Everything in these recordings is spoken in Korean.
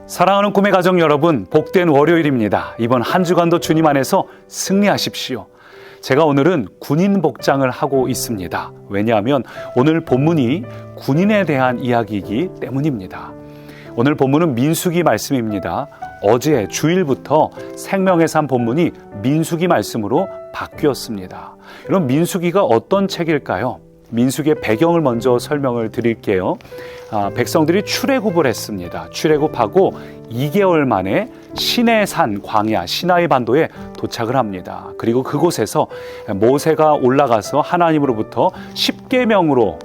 사랑하는 꿈의 가정 여러분, 복된 월요일입니다. 이번 한 주간도 주님 안에서 승리하십시오. 제가 오늘은 군인 복장을 하고 있습니다. 왜냐하면 오늘 본문이 군인에 대한 이야기이기 때문입니다. 오늘 본문은 민수기 말씀입니다. 어제 주일부터 생명의 삶 본문이 민수기 말씀으로 바뀌었습니다. 여러분, 민수기가 어떤 책일까요? 민수기의 배경을 먼저 설명을 드릴게요. 백성들이 출애굽을 했습니다. 출애굽하고 2개월 만에 시내산 광야 시나이 반도에 도착을 합니다. 그리고 그곳에서 모세가 올라가서 하나님으로부터 십계명으로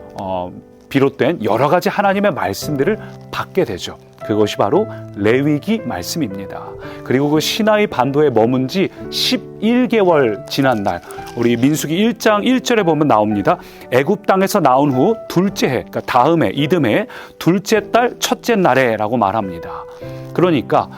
비롯된 여러 가지 하나님의 말씀들을 받게 되죠. 그것이 바로 레위기 말씀입니다. 그리고 그 시나이 반도에 머문 지 11개월 지난 날, 우리 민수기 1장 1절에 보면 나옵니다. 애굽 땅에서 나온 후 둘째 해, 그러니까 다음해, 이듬해 둘째 달 첫째 날에라고 말합니다. 그러니까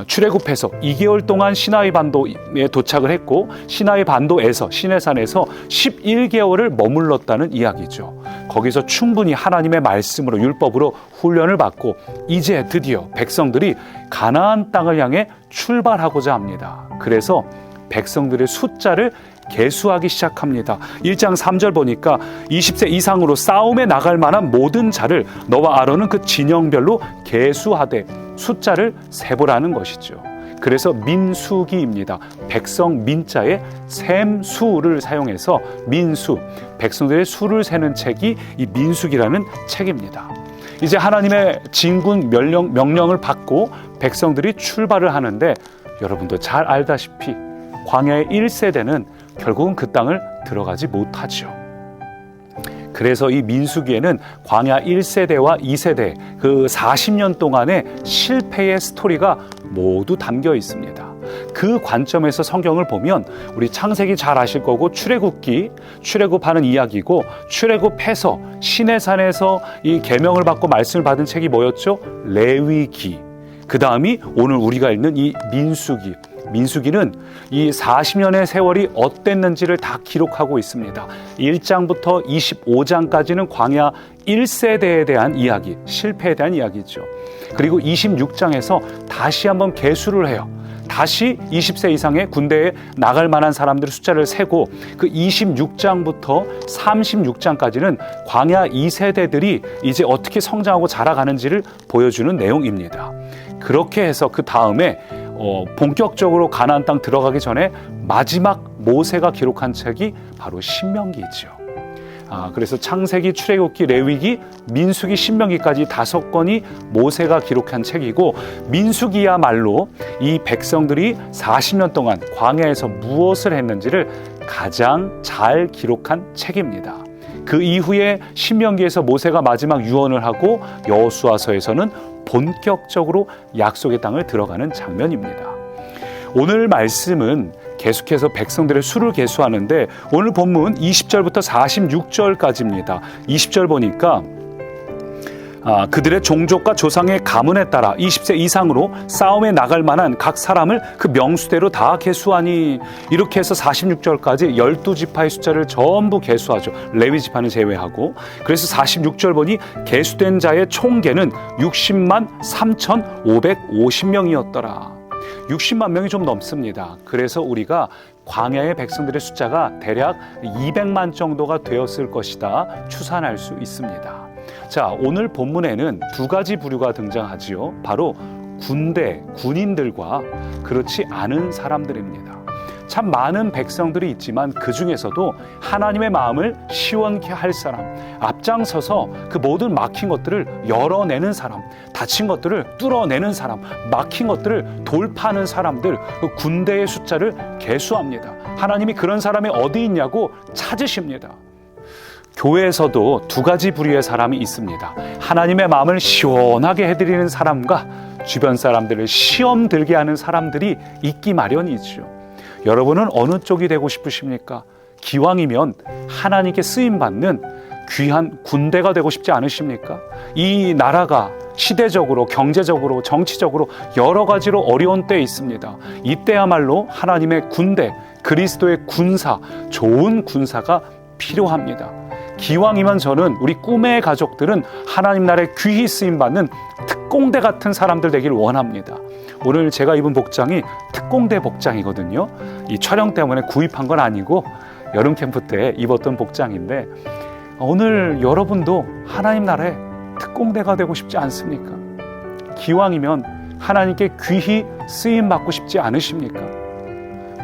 출애굽해서 2개월 동안 시나이 반도에 도착을 했고, 시나이 반도에서 시내산에서 11개월을 머물렀다는 이야기죠. 거기서 충분히 하나님의 말씀으로, 율법으로 훈련을 받고 이제 드디어 백성들이 가나안 땅을 향해 출발하고자 합니다. 그래서 백성들의 숫자를 계수하기 시작합니다. 1장 3절 보니까 20세 이상으로 싸움에 나갈 만한 모든 자를 너와 아론은 그 진영별로 계수하되 숫자를 세보라는 것이죠. 그래서 민수기입니다. 백성 민자에 셈수를 사용해서 민수, 백성들의 수를 세는 책이 이 민수기라는 책입니다. 이제 하나님의 진군 명령을 받고 백성들이 출발을 하는데, 여러분도 잘 알다시피 광야의 1세대는 결국은 그 땅을 들어가지 못하죠. 그래서 이 민수기에는 광야 1세대와 2세대 그 40년 동안의 실패의 스토리가 모두 담겨 있습니다. 그 관점에서 성경을 보면 우리 창세기 잘 아실 거고, 출애굽하는 이야기고, 출애굽해서 시내산에서 이 계명을 받고 말씀을 받은 책이 뭐였죠? 레위기. 그 다음이 오늘 우리가 읽는 이 민수기. 민수기는 이 40년의 세월이 어땠는지를 다 기록하고 있습니다. 1장부터 25장까지는 광야 1세대에 대한 이야기, 실패에 대한 이야기죠. 그리고 26장에서 다시 한번 계수를 해요. 다시 20세 이상의 군대에 나갈 만한 사람들의 숫자를 세고, 그 26장부터 36장까지는 광야 2세대들이 이제 어떻게 성장하고 자라가는지를 보여주는 내용입니다. 그렇게 해서 그 다음에 본격적으로 가나안 땅 들어가기 전에 마지막 모세가 기록한 책이 바로 신명기죠. 그래서 창세기, 출애굽기, 레위기, 민수기, 신명기까지 5권이 모세가 기록한 책이고, 민수기야말로 이 백성들이 40년 동안 광야에서 무엇을 했는지를 가장 잘 기록한 책입니다. 그 이후에 신명기에서 모세가 마지막 유언을 하고, 여호수아서에서는 본격적으로 약속의 땅을 들어가는 장면입니다. 오늘 말씀은 계속해서 백성들의 수를 계수하는데, 오늘 본문 20절부터 46절까지입니다. 20절 보니까 그들의 종족과 조상의 가문에 따라 20세 이상으로 싸움에 나갈 만한 각 사람을 그 명수대로 다 계수하니, 이렇게 해서 46절까지 12지파의 숫자를 전부 계수하죠. 레위 지파는 제외하고. 그래서 46절 보니 계수된 자의 총계는 60만 3,550명이었더라. 60만 명이 좀 넘습니다. 그래서 우리가 광야의 백성들의 숫자가 대략 200만 정도가 되었을 것이다 추산할 수 있습니다. 자, 오늘 본문에는 두 가지 부류가 등장하지요. 바로 군인들과 그렇지 않은 사람들입니다. 참 많은 백성들이 있지만 그 중에서도 하나님의 마음을 시원케 할 사람, 앞장서서 그 모든 막힌 것들을 열어내는 사람, 닫힌 것들을 뚫어내는 사람, 막힌 것들을 돌파하는 사람들, 그 군대의 숫자를 계수합니다. 하나님이 그런 사람이 어디 있냐고 찾으십니다. 교회에서도 두 가지 부류의 사람이 있습니다. 하나님의 마음을 시원하게 해드리는 사람과 주변 사람들을 시험 들게 하는 사람들이 있기 마련이죠. 여러분은 어느 쪽이 되고 싶으십니까? 기왕이면 하나님께 쓰임받는 귀한 군대가 되고 싶지 않으십니까? 이 나라가 시대적으로, 경제적으로, 정치적으로 여러 가지로 어려운 때에 있습니다. 이때야말로 하나님의 군대, 그리스도의 군사, 좋은 군사가 필요합니다. 기왕이면 저는 우리 꿈의 가족들은 하나님 나라에 귀히 쓰임받는 특공대 같은 사람들 되길 원합니다. 오늘 제가 입은 복장이 특공대 복장이거든요. 이 촬영 때문에 구입한 건 아니고 여름 캠프 때 입었던 복장인데, 오늘 여러분도 하나님 나라에 특공대가 되고 싶지 않습니까? 기왕이면 하나님께 귀히 쓰임받고 싶지 않으십니까?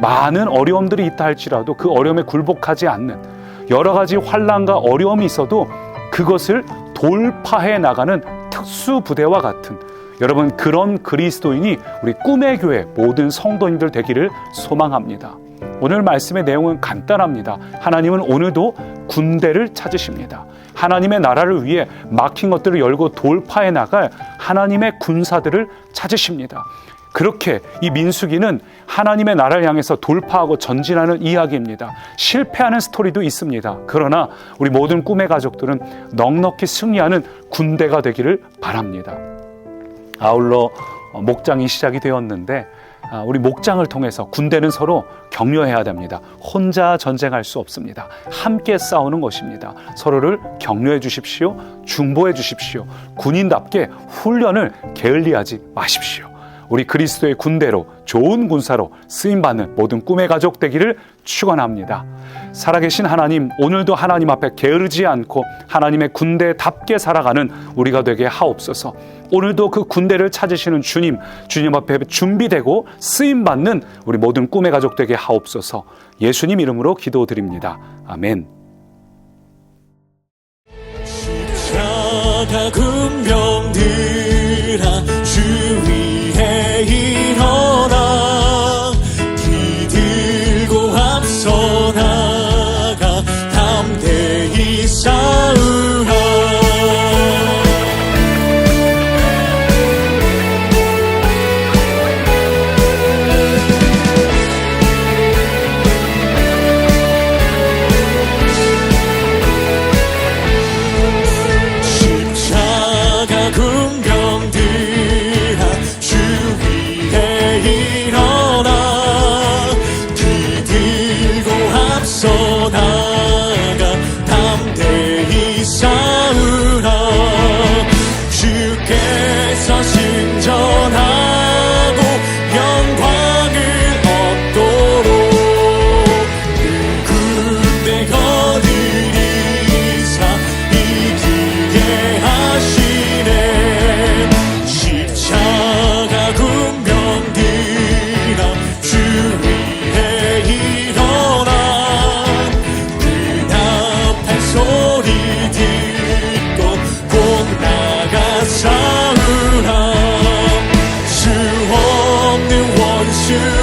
많은 어려움들이 있다 할지라도 그 어려움에 굴복하지 않는, 여러 가지 환난과 어려움이 있어도 그것을 돌파해 나가는 특수부대와 같은, 여러분 그런 그리스도인이 우리 꿈의 교회 모든 성도님들 되기를 소망합니다. 오늘 말씀의 내용은 간단합니다. 하나님은 오늘도 군대를 찾으십니다. 하나님의 나라를 위해 막힌 것들을 열고 돌파해 나갈 하나님의 군사들을 찾으십니다. 그렇게 이 민수기는 하나님의 나라를 향해서 돌파하고 전진하는 이야기입니다. 실패하는 스토리도 있습니다. 그러나 우리 모든 꿈의 가족들은 넉넉히 승리하는 군대가 되기를 바랍니다. 아울러 목장이 시작이 되었는데, 우리 목장을 통해서 군대는 서로 격려해야 됩니다. 혼자 전쟁할 수 없습니다. 함께 싸우는 것입니다. 서로를 격려해 주십시오. 중보해 주십시오. 군인답게 훈련을 게을리하지 마십시오. 우리 그리스도의 군대로, 좋은 군사로 쓰임받는 모든 꿈의 가족 되기를 축원합니다. 살아계신 하나님, 오늘도 하나님 앞에 게으르지 않고 하나님의 군대답게 살아가는 우리가 되게 하옵소서. 오늘도 그 군대를 찾으시는 주님 앞에 준비되고 쓰임받는 우리 모든 꿈의 가족 되게 하옵소서. 예수님 이름으로 기도드립니다. 아멘. 십자가 군병들아 주 위에 일어나, 기들고 앞서 나가 담대히 싸우라. 주